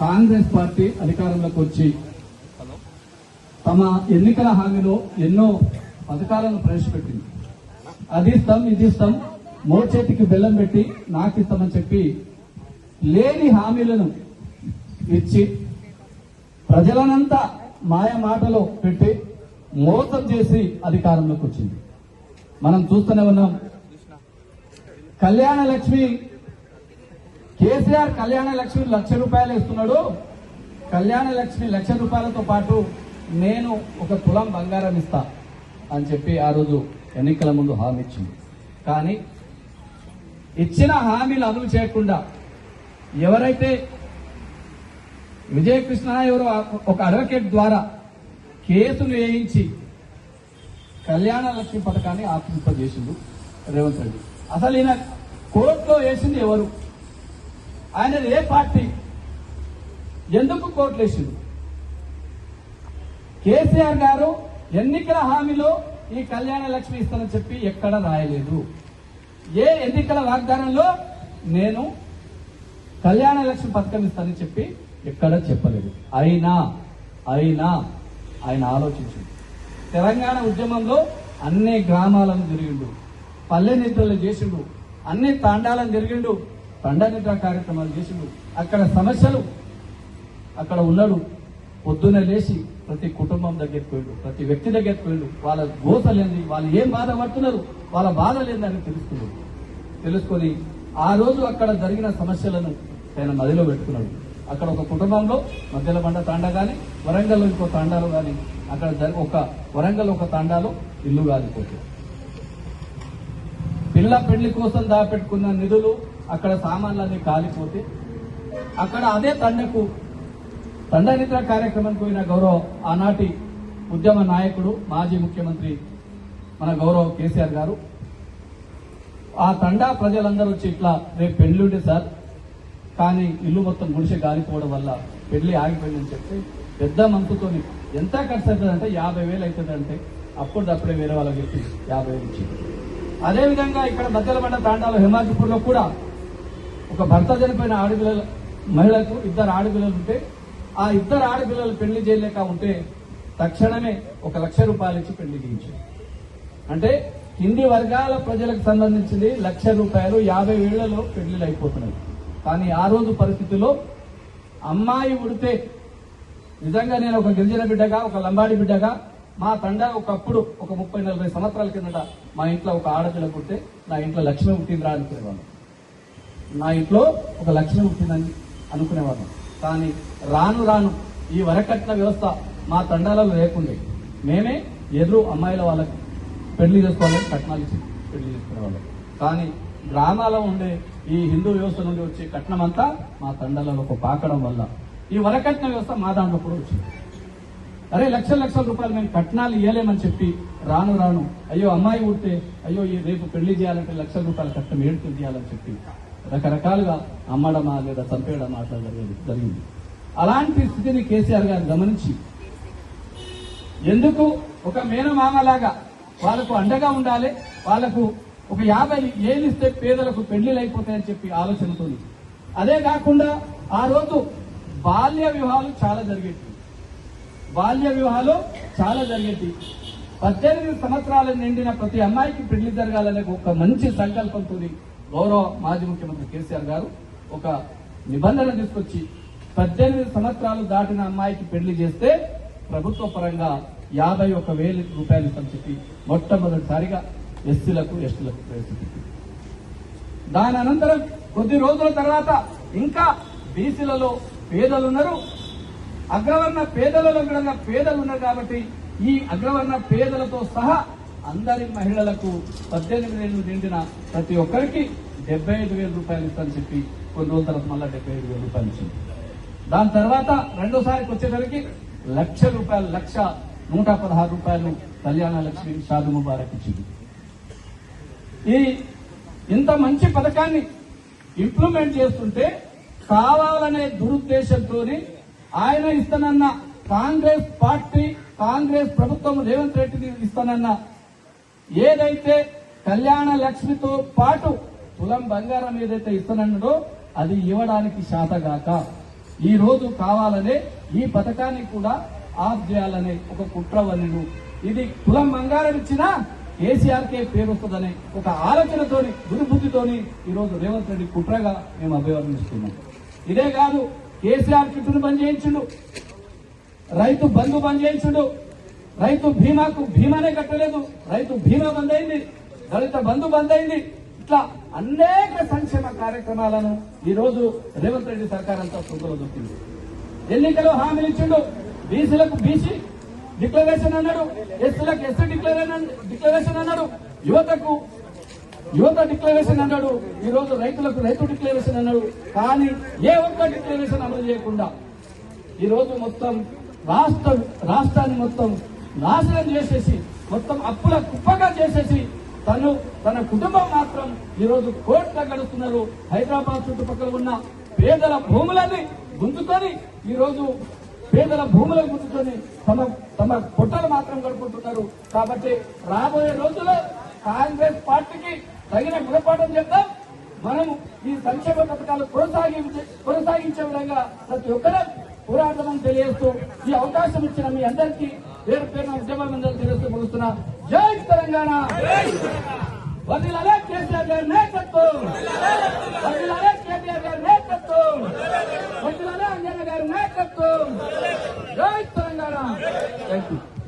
Congress party అధికారంలోకి వచ్చి తమ ఎన్నికల హామీలో ఎన్నో పథకాలను ప్రవేశపెట్టింది. అది ఇస్తాం, ఇది ఇస్తాం, మోచేతికి బెల్లం పెట్టి నాకు ఇస్తామని చెప్పి లేని హామీలను ఇచ్చి ప్రజలనంతా మాయ మాటలో పెట్టి మోసం చేసి అధికారంలోకి వచ్చింది. మనం చూస్తూనే ఉన్నాం. కళ్యాణ లక్ష్మి, కేసీఆర్ కళ్యాణ లక్ష్మి 1,00,000 రూపాయలు ఇస్తున్నాడు. కళ్యాణ లక్ష్మి 1,00,000 రూపాయలతో పాటు నేను 1 తులం బంగారం ఇస్తా అని చెప్పి ఆ రోజు ఎన్నికల ముందు హామీ ఇచ్చింది. కానీ ఇచ్చిన హామీలు అమలు చేయకుండా ఎవరైతే విజయకృష్ణ ఎవరో ఒక అడ్వకేట్ ద్వారా కేసులు వేయించి కళ్యాణ లక్ష్మి పథకాన్ని ఆపింపజేసిండు రేవంత్ రెడ్డి. అసలు ఈయన కోర్టులో వేసింది ఎవరు? ఆయన ఏ పార్టీ? ఎందుకు కోర్టులో వేసిండు? కేసీఆర్ గారు ఎన్నికల హామీలో ఈ కళ్యాణ లక్ష్మి ఇస్తానని చెప్పి ఎక్కడ రాయలేదు. ఏ ఎన్నికల వాగ్దానంలో నేను కళ్యాణ లక్ష్మి పథకం ఇస్తానని చెప్పి ఎక్కడ చెప్పలేదు. అయినా ఆయన ఆలోచించింది. తెలంగాణ ఉద్యమంలో అన్ని గ్రామాలను తిరిగిండు, పల్లె నిద్రలు చేసిండు, అన్ని తాండాలను తిరిగిండు, తండా నిద్ర కార్యక్రమాలు చేసిండు. అక్కడ సమస్యలు అక్కడ ఉన్నాడు. పొద్దునే లేచి ప్రతి కుటుంబం దగ్గరికి పోయిండు, ప్రతి వ్యక్తి దగ్గరికి పోయిండు. వాళ్ళ గోసలేంది, వాళ్ళు ఏం బాధపడుతున్నారు, వాళ్ళ బాధలేందని తెలుసుకొని ఆ రోజు అక్కడ జరిగిన సమస్యలను ఆయన మదిలో పెట్టుకున్నాడు. అక్కడ ఒక కుటుంబంలో మధ్యల బండ తాండా కానీ, వరంగల్ ఇంకో తాండాలు కానీ, అక్కడ వరంగల్ ఒక తాండాలో ఇల్లు కాలిపోతుంది. పిల్ల పెళ్లి కోసం దాపెట్టుకున్న నిధులు అక్కడ సామాన్లన్నీ కాలిపోతే అక్కడ అదే తండా నిద్ర కార్యక్రమానికి పోయిన గౌరవ ఆనాటి ఉద్యమ నాయకుడు మాజీ ముఖ్యమంత్రి మన గౌరవ కేసీఆర్ గారు ఆ తండా ప్రజలందరూ వచ్చి ఇట్లా రేపు పెళ్లి ఉండే సార్, కానీ ఇల్లు మొత్తం గుడిసె గాలిపోవడం వల్ల పెళ్లి ఆగిపోయిందని చెప్తే పెద్ద మనసుతో ఎంత ఖర్చు అవుతుందంటే 50,000 అవుతుందంటే అప్పుడే వేరే వాళ్ళకి చెప్పి 50,000 ఇచ్చింది. అదేవిధంగా ఇక్కడ మధ్యలబండ తాండాలో హిమాచల్పూర్లో కూడా ఒక భర్త చనిపోయిన మహిళకు 2 ఆడపిల్లలు ఉంటే ఆ 2 ఆడపిల్లలు పెళ్లి చేయలేక ఉంటే తక్షణమే 1,00,000 రూపాయలు ఇచ్చి పెళ్లి చేయించారు. అంటే కింది వర్గాల ప్రజలకు సంబంధించింది 1,00,000 రూపాయలు 50,000లో పెళ్లిళ్ళు అయిపోతున్నాయి. కానీ ఆ రోజు పరిస్థితుల్లో అమ్మాయి ఉడితే నిజంగా నేను ఒక గిరిజన బిడ్డగా, ఒక లంబాడి బిడ్డగా మా తండా ఒకప్పుడు ఒక 30-40 సంవత్సరాల కిందట మా ఇంట్లో ఒక ఆడపిల్ల పుడితే నా ఇంట్లో లక్ష్మి పుట్టిందిరా అనుకునేవాళ్ళం. నా ఇంట్లో ఒక లక్ష్మి పుట్టిందని అనుకునేవాళ్ళం. కానీ రాను ఈ వరకట్న వ్యవస్థ మా తండాలలో లేకుండే మేమే ఎదురు అమ్మాయిల వాళ్ళకి పెళ్లి చేసుకోవాలని కట్నాలు ఇచ్చి పెళ్లి చేసుకునేవాళ్ళం. కానీ గ్రామాల్లో ఉండే ఈ హిందూ వ్యవస్థ నుండి వచ్చే కట్నం అంతా మా తండాలలో పాకడం వల్ల ఈ వరకట్న వ్యవస్థ మా దాంట్లో కూడా వచ్చింది. అరే లక్షల రూపాయలు మేము కట్నాలు ఇవ్వలేమని చెప్పి రాను అయ్యో అమ్మాయి ఉడితే అయ్యో రేపు పెళ్లి చేయాలంటే 1,00,000 రూపాయల కట్నం ఏడుతూ చేయాలని చెప్పి రకరకాలుగా అమ్మడమా లేదా చంపేయడం అట్లా జరిగింది. అలాంటి స్థితిని కేసీఆర్ గారు గమనించి ఎందుకు ఒక మేనమామలాగా వాళ్ళకు అండగా ఉండాలి, వాళ్ళకు ఒక 50,000 ఇస్తే పేదలకు పెళ్లిళ్ళు అయిపోతాయని చెప్పి ఆలోచనతో, అదే కాకుండా ఆ రోజు బాల్య వివాహాలు చాలా జరిగేవి. 18 సంవత్సరాలు నిండిన ప్రతి అమ్మాయికి పెళ్లి జరగాలనే ఒక మంచి సంకల్పంతో గౌరవ మాజీ ముఖ్యమంత్రి కేసీఆర్ గారు ఒక నిబంధన తీసుకొచ్చి 18 సంవత్సరాలు దాటిన అమ్మాయికి పెళ్లి చేస్తే ప్రభుత్వ పరంగా 51,000 రూపాయలు ఇస్తామని చెప్పి మొట్టమొదటిసారిగా ఎస్సీలకు ఎస్టీలకు ప్రవేశపెట్టింది. దాని అనంతరం కొద్ది రోజుల తర్వాత ఇంకా బీసీలలో పేదలున్నారు, అగ్రవర్ణ పేదలలో కూడా పేదలున్నారు. కాబట్టి ఈ అగ్రవర్ణ పేదలతో సహా అందరి మహిళలకు 18 ఏళ్లు నిండిన ప్రతి ఒక్కరికి 75,000 రూపాయలు ఇస్తామని చెప్పి కొన్ని రోజుల తర్వాత మళ్ళీ 75,000 రూపాయలు ఇచ్చింది. దాని తర్వాత రెండోసారికి వచ్చేసరికి 1,00,000 రూపాయలు 1,116 రూపాయలు కళ్యాణ లక్ష్మి షాదీ ముబారక్ ఇచ్చింది. ఇంత మంచి పథకాన్ని ఇంప్లిమెంట్ చేస్తుంటే కావాలనే దురుద్దేశంతో ఆయన ఇస్తానన్న కాంగ్రెస్ పార్టీ, కాంగ్రెస్ ప్రభుత్వం రేవంత్ రెడ్డిని ఇస్తానన్న ఏదైతే కళ్యాణ లక్ష్మితో పాటు తులం బంగారం ఏదైతే ఇస్తానన్నదో అది ఇవ్వడానికి శాతగాక ఈ రోజు కావాలనే ఈ పథకాన్ని కూడా ఆఫ్ చేయాలనే ఒక కుట్రవన్ను ఇది కులం బంగారం ఇచ్చినా కేసీఆర్ కే పేరు వస్తుందనే ఒక ఆలోచనతోని దుర్బుద్ధితోని ఈ రోజు రేవంత్ రెడ్డి కుట్రగా మేము అభివర్ణిస్తున్నాం. ఇదే కాదు, కేసీఆర్ కిట్టును బంద్ చేయించుడు, రైతు బంధు బంద్ చేయించుడు, రైతు భీమానే కట్టలేదు, రైతు బీమా బంద్ అయింది, దళిత బంధు బంద్ అయింది. ఇట్లా అనేక సంక్షేమ కార్యక్రమాలను ఈ రోజు రేవంత్ రెడ్డి సర్కార్ అంతా సొంతలో దొరికింది. ఎన్నికల్లో హామీలు ఇచ్చిండు, బీసీలకు బీసీ డిక్లరేషన్ అన్నాడు, ఎస్సీలకు ఎస్సీ డిక్లరేషన్ అన్నాడు, యువత డిక్లరేషన్ అన్నాడు, ఈ రోజు రైతులకు రైతు డిక్లరేషన్ అన్నాడు. కానీ ఏ ఒక్క డిక్లరేషన్ అమలు చేయకుండా ఈ రోజు మొత్తం రాష్ట్రాన్ని మొత్తం నాశనం చేసేసి మొత్తం అప్పుల కుప్పగా చేసేసి తన కుటుంబం మాత్రం ఈ రోజు కోట్ల గడుస్తున్నారు. హైదరాబాద్ చుట్టుపక్కల ఉన్న పేదల భూములని గుంజుకొని ఈ రోజు పేదల భూములను గుంజుకొని తమ పొట్టలు మాత్రం గడుపుకుంటున్నారు. కాబట్టి రాబోయే రోజుల్లో కాంగ్రెస్ పార్టీకి తగిన గుణపాఠం చేద్దాం. మనము ఈ సంక్షేమ పథకాలు కొనసాగించే విధంగా ప్రతి ఒక్కరూ పోరాటం తెలియజేస్తూ ఈ అవకాశం ఇచ్చిన మీ అందరికీ పేరు పేరున ఉద్యమం తెలియజేస్తూ ముగుస్తున్నా. జై తెలంగాణ, వర్ధిల్లాలి కేసీఆర్ గారి నాయకత్వం, వర్ధిల్లాలి కేటీఆర్ గారి నాయకత్వం, వర్ధిల్లాలి అంజన్న గారి నాయకత్వం. జై తెలంగాణ. Thank you.